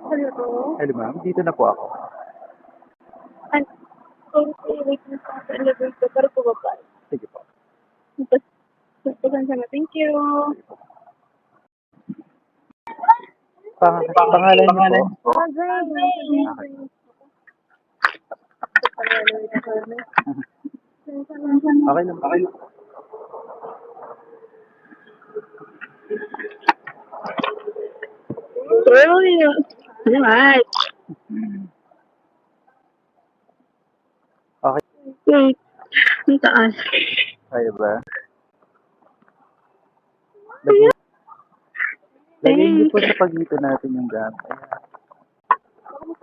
Hello? Hello ma'am, dito na po ako. An- sorry, wait na sa elevator para bumaba. Sige po. Tapos, pasensya na. Thank you. Pangalan niyo po? Okay. Okay lang. Okay lang. Alright. Okay. Wait. Ang taas. Kaya ba? Lagay niyo po sa pagitan natin yung gamit.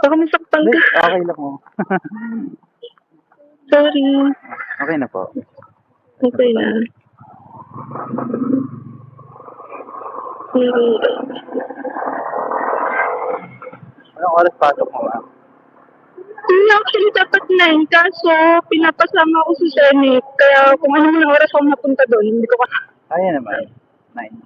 Baka masaktan Hindi, ka. okay lang po. Sorry. Okay na po. Okay na. Anong oras pasok mo ma'am? Actually, dapat 9. Kaso, pinapasama ako sa Senate. Kaya kung ano ng oras ako napunta doon, hindi ko Kaya naman. 9.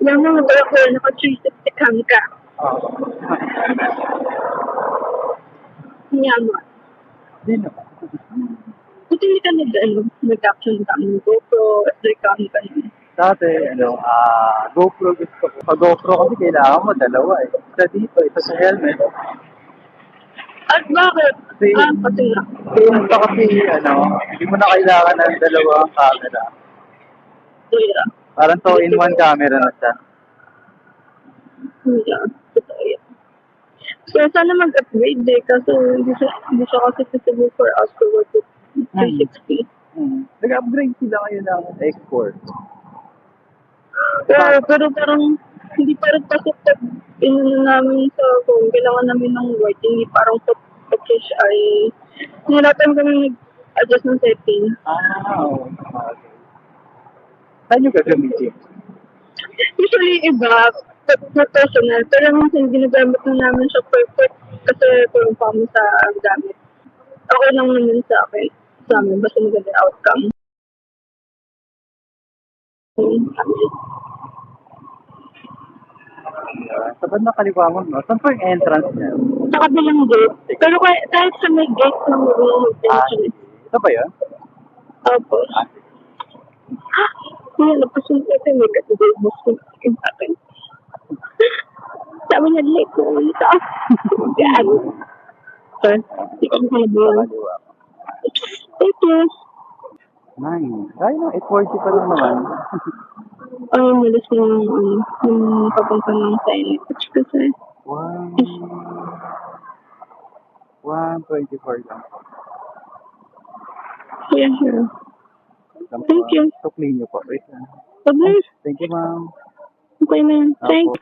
Yung mga bala ko, naka-360 cam ka. Oo. Niyama. Hindi naman. Buti hindi ka nag-action cam ng GoPro, SD cam ka nun. Dati, GoPro gusto ko. Pag GoPro kasi kailangan mo dalawa eh. Isa dito, isa sa helmet. At bakit? Kasi, Pati nga. kasi, hindi mo na kailangan ng dalawang camera. Yeah. Parang 2-in-1 camera na siya. Yeah. Totoo yan. So, sana mag-upgrade eh. Kasi hindi siya kasi suitable for us to work with 360. Nag-upgrade sila ngayon ng X4. Pero parang hindi pa rin pasok pag namin sa phone. Kailangan namin ng white. Hindi parang pag-fish ay nilatan kami nag-adjust ng setting. Oo. Okay. Saan nyo gagamitin? Usually iba, na personal. Pero minsan ginagamit na namin siya perfect kasi parang kami sa gamit. Okay lang naman sa akin. Sa amin, basta maganda yung outcome. Sa bandang kaliwa mo, no? Saan po yung entrance niya? Sa kabilang gate. Pero kahit sa may gate ng mag-tension. Ito ba yun? Tapos, napasun ko ito, may katibos ko na akin. Sabi na late ko ulit ako. Yan. So, hindi ko makalabaw. Kaliwa. Thank you. Nice. Ay, no, 840 pa lang naman. Ay, malis na yung papunta ng silent. Kasi, Wow. 124 lang. yeah, sure. Thank you. Tukli niyo po. Wait lang. Bye-bye. Thank you, ma'am. Okay na. Thank Opo.